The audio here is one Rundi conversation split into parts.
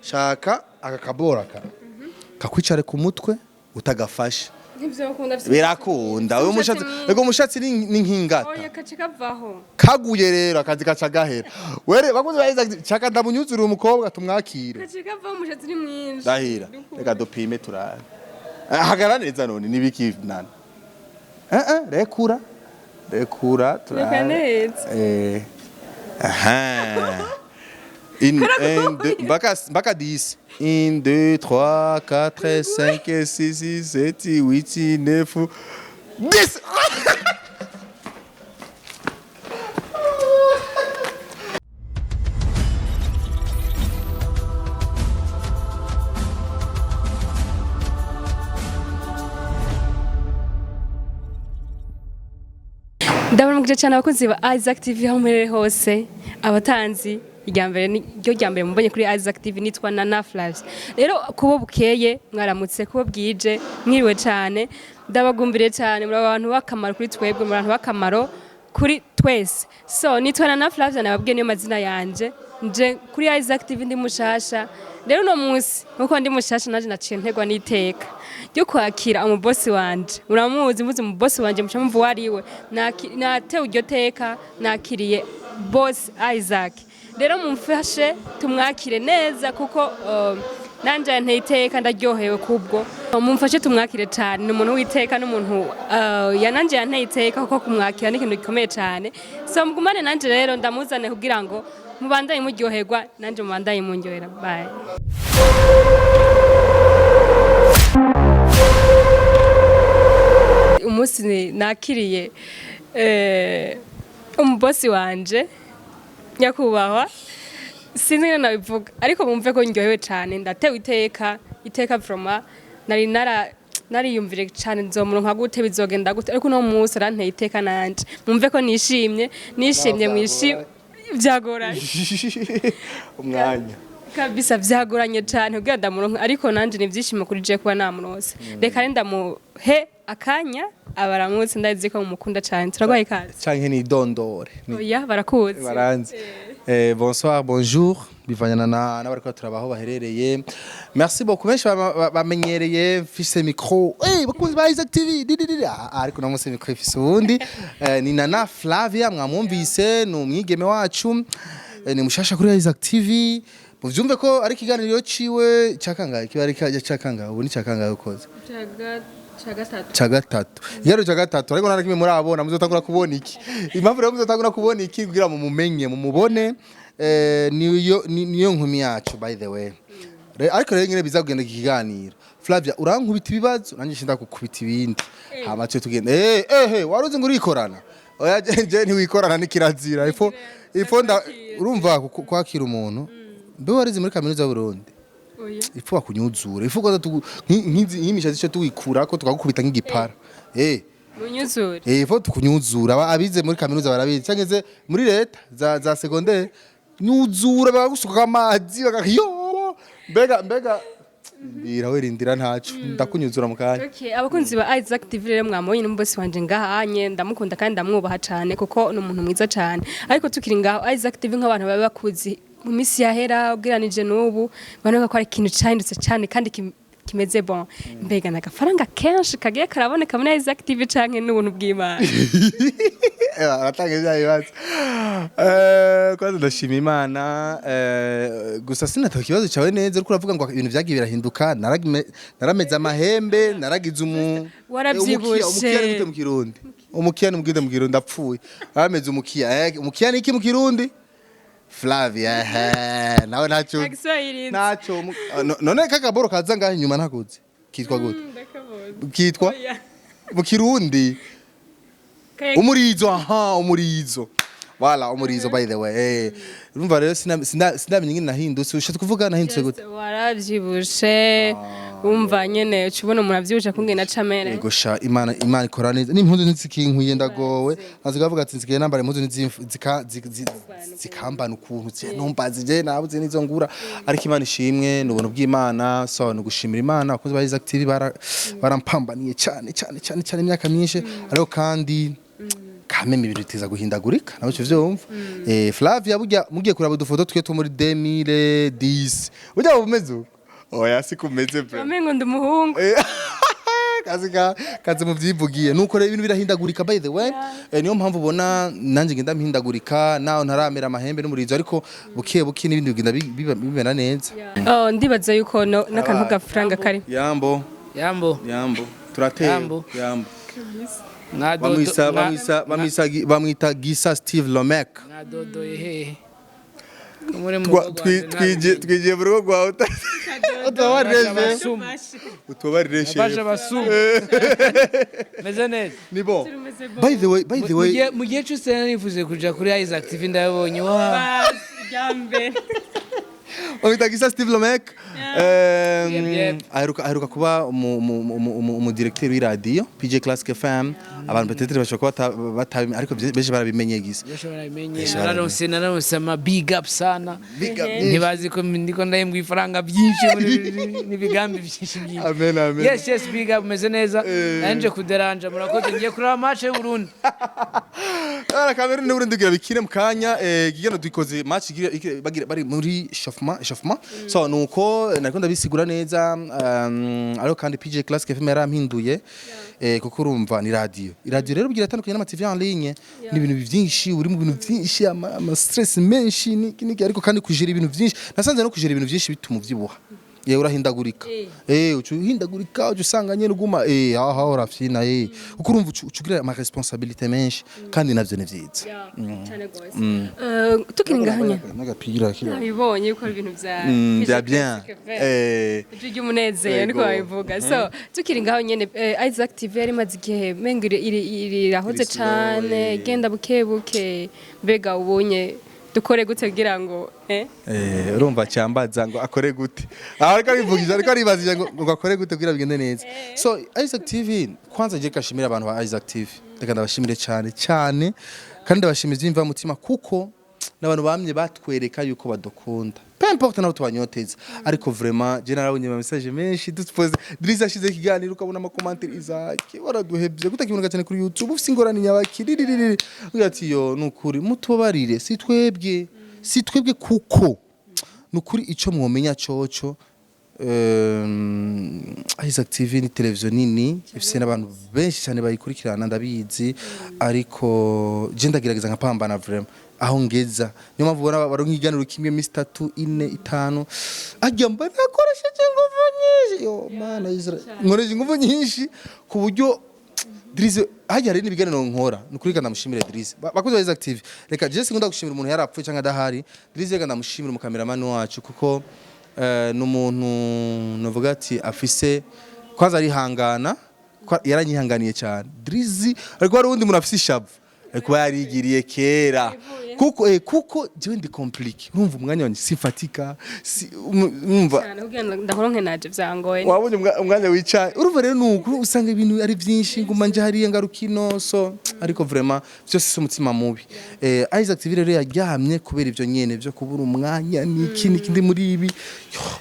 shaka akakabora kakwicare ku mutwe utagafashe Nivyo ukunda birakunda uyu mushatsi ego mushatsi ni nkingata oya kacikavaho kaguye rero akazi kacagahera were bakunze bayiza chaka ndamunyuzura umukobwa tumwakire kacikavaho umushatsi ni mwinshi dahira reka dupime turabe hagaraneza none nibiki nana rekura turabe aha Baka 10. 1, 2, 3, 4, 5, 6, 7, 8, 9, 10. Ndabona cyane abakunzi ba Isaac TV aho murere hose abatanzi ryambere mubonye kuri Isaac TV nitwa Nana Flash. Rero kubo bukeye mwaramutse kubo bwije mwiriwe cyane ndabagumbire cyane muri abantu bakamaro kuri twebwe muri abantu bakamaro kuri twese. So nitwa Nana Flash nababwiye niyo mazina yanje nje kuri Isaac TV ndi mushasha. Rero no munsi nkuko ndi mushasha naje naciye ntegwa n'iteka ryo kwakira umubosi wanje. Uramuzi muzi umubosi wanje muca mvu wariwe natewe iryo teka nakiriye boss Isaac. Rero mumfashe tumwakire neza kuko nanje nteyiteka ndaryohewe kubwo mumfashe tumwakire cyane ni umuntu witeka n'umuntu yananje yanteyiteka kuko kumwakira n'ikintu gikomeye cyane. So mugumane nanje rero ndamuzane kugira ngo mubandanye muryoherwa nanje mubandanye mundyohera. Bye. Umunsi nakiriye umubosi wanje nyakubahwa sinzi nabivuga ariko bumve ko ndyohewe cyane ndatewe iteka from nariyumvire cyane nzomuronka gute bizogenda gute ariko no munsi aranteye iteka nanje mumve ko nishimye byagoranye umwanya kabisa byagoranye cyane kugira ndamuronka ariko nanje nivyishimo kuri je kuba namurose reka ndamuhe akanya abaramutse ndazi ko mumukunda cyane turagwaye kazi canke ni dondore oya barakuzi baranzi bonsoir bonjour bivanyana n'abariko turabaho baherereye merci beaucoup benshi bamenyereye fise micro bakunzi ba Isaac TV ariko namuse micro fise ubundi ni Nana Flavia mwamwumvise ni umwigeme wacu ni mushasha kuri Isaac TV muvyumve ko ari kiganiro ciwe cyakangaye kibari kajya cyakangaye ubu ni cyakangaye ukoze Chagatatu. Yero chagatatu ariko narakimwe muri abona muzotangura kubona iki. Impamvu rero muzotangura kubona iki kugira mu mumenye mu mubone niyo nkumi yacu by the way. Ariko rero nyine bizagenda ikiganiro. Flavia urankubita ibibazo nanje shinda kukubita ibindi. Hama cyo tugenda waruzi ngo urikorana. Oya je ntiwikorana n'ikirazira. Ifo urumva kwakira umuntu. Mbe warize muri kaminuza y'u Burundi. Ifu bakunyuzura ifu ko nk'imishatsi cyo tuwikura ko tukagukubita nk'igipara munyuzura ifu tukunyuzura abize muri kaminuza barabizi cyangeze muri leta za secondaire nyuzura bagagusuka amazi bagayo mbega wirindira ntacu ndakunyuzura mu kanya. Okay abakunzi ba Isaac TV rero mwamubonye n'umubosi wanje ngahanye ndamukunda kandi ndamwubaha cyane kuko ni umuntu mwiza cyane ariko tukiri ngaho Isaac TV nk'abantu baba bakuzi mu misi yahera ugeranije n'ubu banoga ko ari ikintu cyahindutse cyane kandi kimeze bon mbega nagafaranga kenshi kagiye karaboneka muri Isaac TV canke n'ubuntu bw'Imana aratangiza ibibazo kwanza ndashima Imana gusa sinatoka ikibazo cyawe neza uriko uravuga ngo ibintu byagiye birahinduka narameze amahembe naragize warabyibushe mu Kirundi umukiya n'umugide mu Kirundi apfuye arameze umukiya niki mu Kirundi Flavia nawe nacho none kakaboro kaza ngaho inyuma ntakuze kitwa gute kitwa mu Kirundi umurizo wala umurizo by the way urumva rero sinamenye ngine nahindutse ushatse kuvuga nahindutse gute waravyibushe umva nyene ukibona umuntu avyibushe kungena camere yego sha Imana ikora neza n'impuzu nzikinkuye ndagowe azigavuga ati nzigiye nambare impuzu zikambana ukuntu nombazi je nabuze nizo ngura ariko Imana ishimwe n'ubuntu bw'Imana so no gushimira Imana akoze ba Isaac TV barampambaniye cyane imyaka myinshi ariko kandi kameme ibintu biteza guhindagurika nawe cyo vyumva Flavia burya mugiye kuraba udufoto twe two muri 2010 burya bumeze uko oya sikumeze bro amengo ndumuhungu kazi mu byivugiye nuko rero ibintu birahindagurika by the way niyo mpamvu ubona nanjye ngenda mpindagurika naho ntaramera amahembe n'umurizo ariko buke n'ibindi bigenda bibera neza ndibaza yuko n'akantu gafranga kari yambo turateye yambo bamwita Gisa Steve Lomek nadodoye hehe twigiye mu rugo rwawe utubabarishe baje basuma meze neza ni bon by the way mu gihe cyose narifuze kuja kuri Isaac TV ndabonye jambe Omita Gisa Steve Lomek aheruka kuba mu directeur w'iradio PJ Classic FM abantu peut-être bashobora kuba batabimenye ariko beje barabimenye Gisa naronse ama big up sana ntibazi ko ndiko ndahembwa ifaranga byinshi n'ibigambi byinshi byinshi amen yes big up meze neza nanje kuderanja murakoze ngiye kuri match y'u Burundi kamera n'u Burundi gira bikire mukanya gigeno dukoze match bari muri chauffement so nuko nariko ndabisigura neza ariko kandi PJ Classic FM yarampinduye kuko urumva ni radio rero bigira atandukanye n'ama TV en ligne ni ibintu byinshi uri mu bintu byinshi ama stress menshi niki ariko kandi kujira ibintu byinshi nasanze no kujira ibintu byinshi bituma uvyibuha urahindagurika uhindagurika usanga nyene uguma aha urafina kuko urumva ucugira ama responsabilité menshi kandi navyo ni vyiza cyane gose tukiri ngahanya n'agapira nabibonye uko ibintu bya bien ujye umunezero niko babivuga so tukiri ngaho nyene Isaac TV yari maze igihe mengo irahoze cyane genda buke mbega ubonye dukore gute kugira ngo urumva cyambaza ngo akore gute ariko bivugiza ariko aribaza ngo akore gute kugira bigende neza so Isaac TV kwanza ngiye kashimira abantu ba Isaac TV reka ndabashimire cyane kandi ndabashimiza imva mutima kuko n'abantu bamye batwereka yuko badukunda peu importe naho tubanyoteza ariko vraiment je narabonye ama message menshi duspose Driza ashize kiganiro ukabona ama commentaire izaki baraduhebye gutakibonaga cyane kuri YouTube ufite ingorane nyabakiri ugati yo nukuri mutubarire si twebwe kuko nukuri ico mwomenya coco Isaac TV ni televiziyo nini ifise n'abantu benshi cyane bayikurikirana ndabizi ariko je ndagerageza nkapambana vraiment aho ngeza niyo mpamvu ubona baronka iganiro kimwe minsi 3 4 5 ajya mba nakoresheje ingufu nyinshi yo mana Israel nkoresheje ingufu nyinshi ku buryo Drize hajya hari n'ibiganiro nkora nukurika ndamushimire Drize bakoze ba Isaac TV reka je singunda gushimira umuntu yarapfuye cyangwa adahari Drize reka ndamushimira mu cameraman wacu kuko n'umuntu novuga ati afise kwanza ari hangana yaranyihanganiye cyane Drize ariko hari undi muntu afise ishavu ariko yarigiriye kera kuko jewe ndi complique urumva umwanya wanjye sifatika umva ndakoronke naje byangoye wabonye umwanya wicaye urumva rero nuko usanga ibintu ari byinshi nguma nje hariye ngarukino so ariko vraiment byose si umutima mubi Isaac TV rero yaryamye kubera ivyo nyene byo kubura umwanya niki ndi muri ibi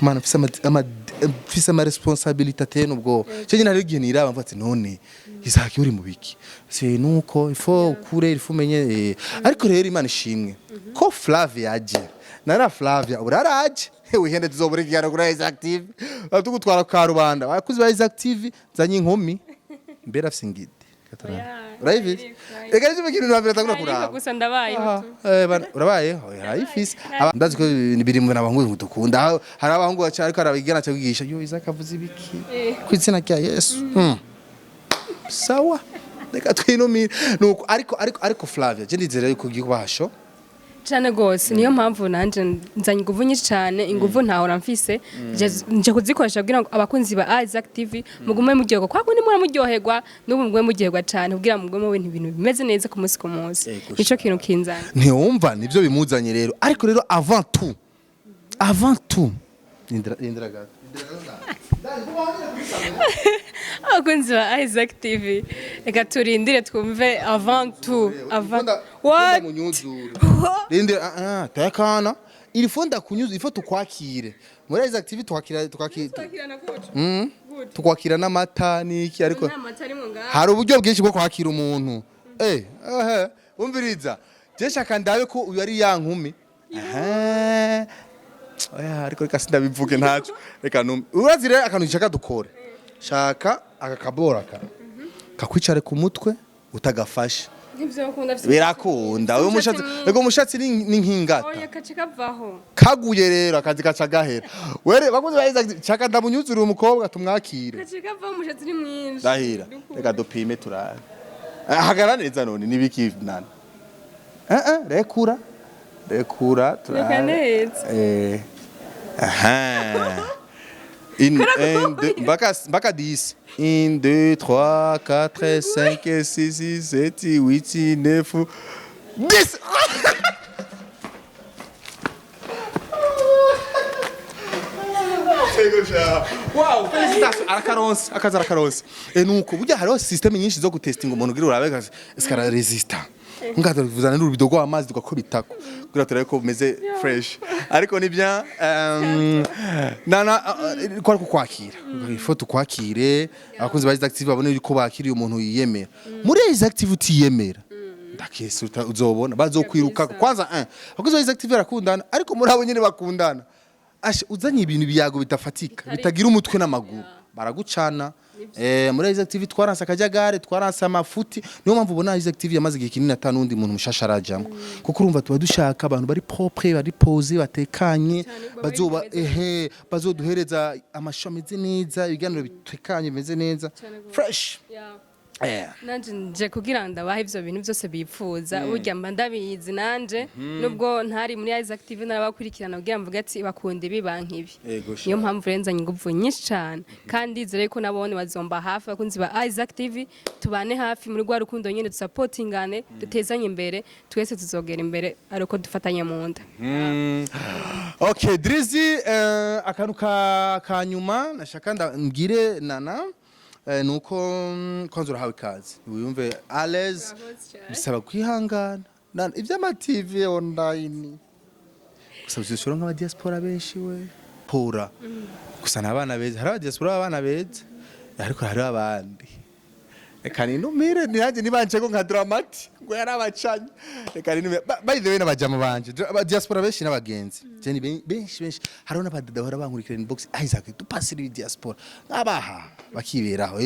mana fisa ama responsabilité nubwo cyo nyine hari igihe niraba mvuga ati none Isaac uri mu biki c'est nuko il faut courir il faut menye ariko rero Imana ishimwe ko Flavia aje nara Flavia uraraje wihende tuzobura igihano kuri Isaac TV atugutwara ka rubanda bakuzi ba Isaac TV zanye inkumi mbera afsingide urayivi ega cyo ikintu nabira tagura kuraba gusa ndabaye urabaye hayifisi ndazi ko biri mu nabahungu dukunda hari abahungu bacha ariko arabigana cyo kwigisha yo Isaac avuze ibiki kwitsina kya Yesu sawa reka twinumire nuko ariko Flavia je ndizera yuko gikubasho cyane gose niyo mpamvu nanje nzanye ingufu nyinshi cyane ingufu ntahora mfise nje kuzikoresha kugira ngo abakunzi ba Isaac TV mugume muryoherwa kwa kundi muri muryoherwa n'ubu mugume muryoherwa cyane kugira mugume mu bintu bimeze neza ku munsi nico kintu kinzanye ntiwumva nivyo bimuzanye rero ariko rero avant tout indira gato abakunzi ba Isaac TV reka turindire twumve avant tout what rindira takana il faut ndakunyuza il faut tukwakire muri Isaac TV tukwakira n'amata niki ariko hari uburyo bwinshi bwo kwakira umuntu umviriza je shaka ndabe ko uyu ari ya nkumi oya ariko reka sindabivuge ntaco reka urazi rero akantu shaka dukore shaka akakabora kakwicare ku mutwe utagafashe birakunda uyu mushatsi ego mushatsi ni nkingata oya kace kavaho kaguye rero akazi kaca gahera were bakunze bayiza shaka ndamunyuzura umukobwa tumwakire kace kavaho umushatsi ni mwinshi dahira reka dupime turabe hagara neza none nibiki nana rekura reka neza Baka 10. 1, 2, 3, 4, 5, 6, 7, 8, 9, 10. Wow, félicitations. Arakaronse, akaza arakaronse. Nuko burya hariho system nyinshi zo gutestinga umuntu ugira urabe eskara resistant. Ngada vuzana n'urubido rw'amazi tugakubitako kugira turabe ko bumeze fresh ariko ni bien nana kwa kukwakira ifoto kwakire abakunzi ba active babone yuko bakiriye umuntu yiyemera muri active utiyemera ndakese uzobona bazokwiruka kwanza abakunzi ba active barakundana ariko muri abo nyene bakundana ashe uzanye ibintu biyago bitafatika bitagira umutwe n'amaguru baragucana muri izi active twaranse akajagare twaranse amafuti niyo mpamvu ubona izi active yamaze igihe kinini atanundi muntu mushasha arajamo kuko urumva tuba dushaka abantu bari propre bari pose batekanye bazoba bazoduhereza amasho ameze neza ibiganiro bitekanye bimeze neza fresh nanje nje kugira ndabaha ivyo bintu byose bipfuza burya mba ndabizi nanje nubwo ntari muri izi active narabakurikirana kugira mvuga ati bakunda ibibankibi niyo mpamvu renzanye ingufu nyinshi cyane kandi zere ko nabone bazomba hafi bakunzi ba izi active tubane hafi muri rwa rukundo nyene dusupportingane dutezanye imbere twese tuzogera imbere ariko dufatanye mu nda okay Drizzy akantu kanyuma nashaka ndambwire nana nuko kwanza urahawe ikaze wiyumve Alez bisaba kwihangana ivy'ama TV online gusa uzishora nk'aba diaspora benshi we pora gusa nabana beza hari aba diaspora abana beza ariko hari abandi reka ninumire niraje nibanje ko nka dramati ngo yarabacanye reka ninumire by the way n'abajama banje diaspora benshi n'abagenzi je ni benshi hariho n'abadada bahora bankurikira inbox Isaac dupasira diaspora ngabaha bakiberaho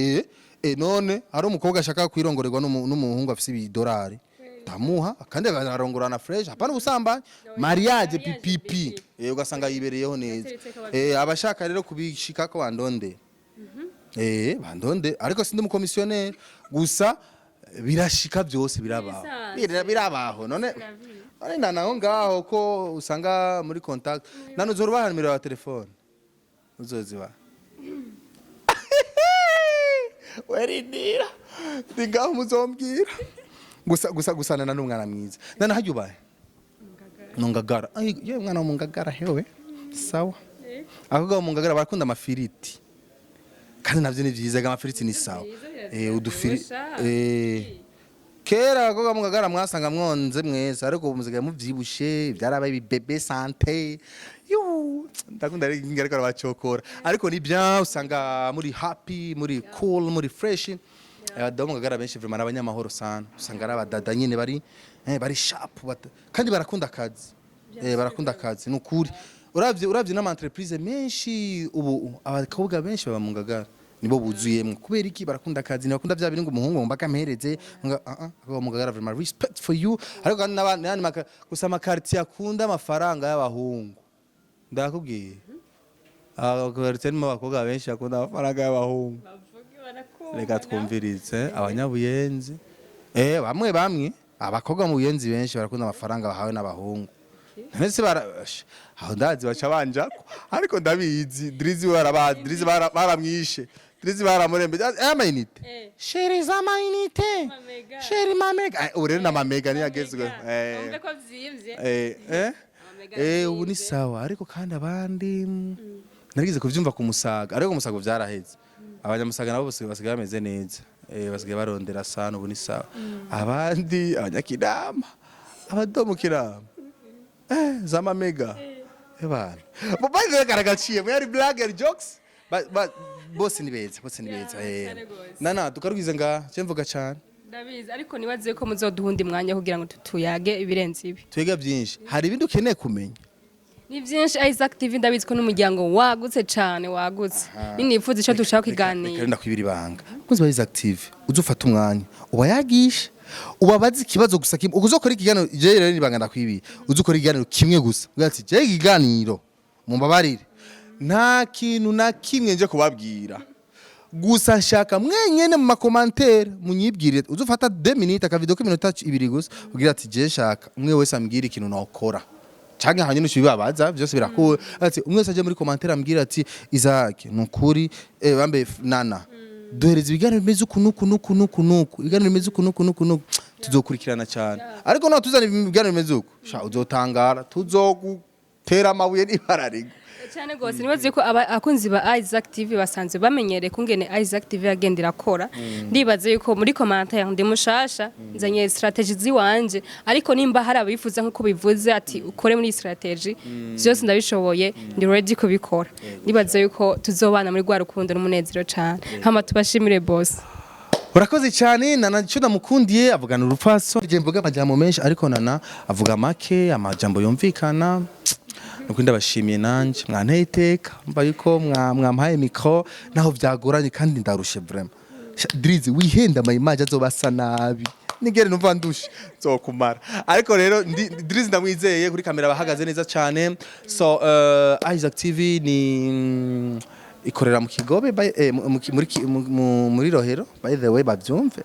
none hari umukobwa ashaka kwirongorerwa n'umuhungu afise $100 tamuha kandi arongorana fresh hapana usamba mariage PPP ugasanga yibereyeho neza abashaka rero kubishika ko bandonde bandonde ariko sindi umukomisiyoneri gusa birashika byose birabaho none naho ngaho ko usanga muri contact nano uzorubaha nimero ya telefone uzoziba werindira ndigaho muzombwira gusa nana n'umwana mwiza nana hajyubaye nungagara ye mwana wo mungagara hewe sawa akaga mungagara barakunda amafiriti kandi navyo ni vyiza amafiriti ni sawa udufiri kera akaga mungagara mwasanga mwonze mwese ariko umuziga muvyibushe byarabaye bebe santé ndakunda ariko arabacokora ariko ni bien usanga muri happy muri cool muri fresh abadamu ngagara benshi vraiment abanyamahoro sana usanga ari abadada nyine bari sharp kandi barakunda akazi nukuri uravye n'ama entreprise menshi ubu abakobwa benshi baba mu ngagara nibo buzuyemwe kubera iki barakunda akazi bakunda bya bintu ngo umuhungu mbaka mpereze ngo mu ngagara vraiment respect for you ariko kandi n'abandi gusa amakartier akunda amafaranga y'abahungu ndakubwiye quartier mu bakobwa benshi akunda amafaranga y'abahungu reka twumvirize abanyabuyenzi bamwe abakobwa mu buyenzi benshi barakunda amafaranga bahawe n'abahungu nese aho ndazi baca banjako ariko ndabizi Drizzy baramwishe Drizzy baramurembe amayinite sheri za mayinite sheri mamega urere na mamega niyagezwe ko vyimvye ubu ni sawa ariko kandi abandi narigize kuvyumva ku musaga ariko umusaga vyaraheze abanyamusaga nabo bose basigaye bameze neza basigaye barondera sana ubu ni sawa abandi abanyakidama abadomo kirama zama mega bana babaye garagaciye muri blagger jokes bose ni beza nana tukarugize nga cyemvuga cyane ndabizi ariko nibaze ko muzoduhundi mwanya kugira ngo tuyage ibirenze ibi twega byinshi hari ibindi ukeneye kumenya ni byinshi Isaac TV ndabizi ko n'umuryango wagutse cyane wagutse ninifuza ico dushaka kiganira reka ndakwibira ibanga kunzi ba Isaac TV uzufata umwanya ubayagisha ubabaza ikibazo gusa ukuzokora ikiganiro je rero nibanga ndakwibiye uzukora ikiganiro kimwe gusa ugati je ikiganiro mumbabarire nta kintu na kimwe nje kubabwira gusa nshaka mwenyene mu makomantere munyibwire uzufata 2 minutes akavideo k'iminota 2 gusa ugira ati je shaka umwe wese ambwira ikintu nakora canke hanyuma ubibabaza byose birakura ati umwe wese aje muri commentaire ambwira ati Isaac nukuri bambe nana duhereza ibiganiro bimeze uku ibiganiro bimeze uku tuzokurikirana cyane ariko no tuzana ibiganiro bimeze uku sha uzotangara tuzogutera amabuye n'ibararigo cyane gose nibaze ko abakunzi ba Isaac TV basanzwe bamenyereye kungene Isaac TV yagendera akora ndibaze yuko muri commentaire ndi mushasha nzanye strategy ziwanje ariko nimba hari abifuza nkuko bivuze ati ukore muri strategy byose ndabishoboye ndi ready kubikora ndibaze yuko tuzobana muri gwa rukundo n'umunezero cyane hama tubashimire boss urakoze cyane nana cyo namukundiye avugana urupfaso rye mvuga amajambo menshi ariko nana avuga make amajambo yumvikana nuko ndabashimiye nanje mwanteye iteka mba yuko mwampaye micro naho vyagoranye kandi ndarushe vraiment Drizi wihenda amayimaje azobasa nabi nigere numva ndushe zokumara ariko rero Drizi ndamwizeye kuri kamera bahagaze neza cyane so Isaac TV ni ikorera mu Kigobe muri Rohero by the way bavyumve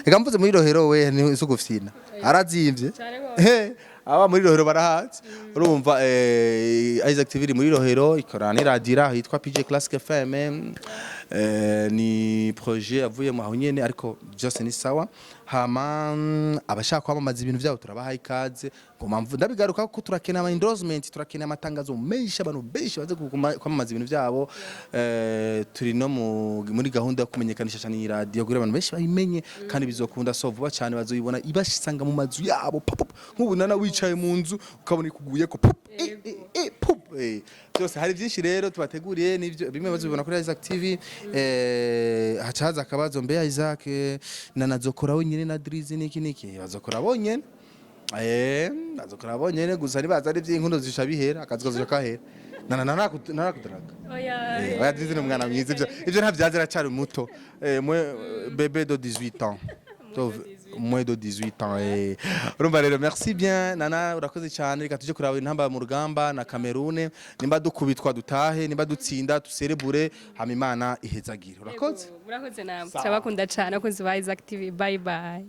reka mvuze muri Rohero we ni isugufyina arazimvye aba muri Rohero barahatse urumva Isaac TV muri Rohero ikorana ni radio hitwa PJ Classic FM ni projet avuye mu honyene ariko byose ni sawa hama abashaka kwamamaza ibintu byabo turabaha ikaze ngo mpamvu ndabigaruka ko turakena ama endorsement turakena amatangazo menshi abantu benshi baze kwamamaza ibintu byabo turi no muri gahunda yo kumenyekanisha cyane radio kugira abantu benshi bayimenye kandi bizokunda so vuba cyane bazoyibona ibashanga mu mazu yabo nk'ubu nana wicaye mu nzu ukabona ikuguye ko byose hari byinshi rero tubateguriye nibyo bimwe bazobibona kuri Isaac TV hacaza akabazo mbe Isaac nanazokora wenyine na Drizi niki bazokora bonyene bazokora bonyene gusa nibaza ari by'inkundo zishabihera akazi kahera narakudaraga oya Drizi ni umwana mwiza ibyo ntabyazira cyari muto bébé de 18 ans moins de 18 ans urumva rero merci bien nana urakoze cyane reka tuje kuraba intamba mu rugamba na Cameroon nimba dukubitwa dutahe nimba dutsinda tuserebure hama Imana ihezagire urakoze namwe turabakunda cyane abakunzi ba Isaac TV bye bye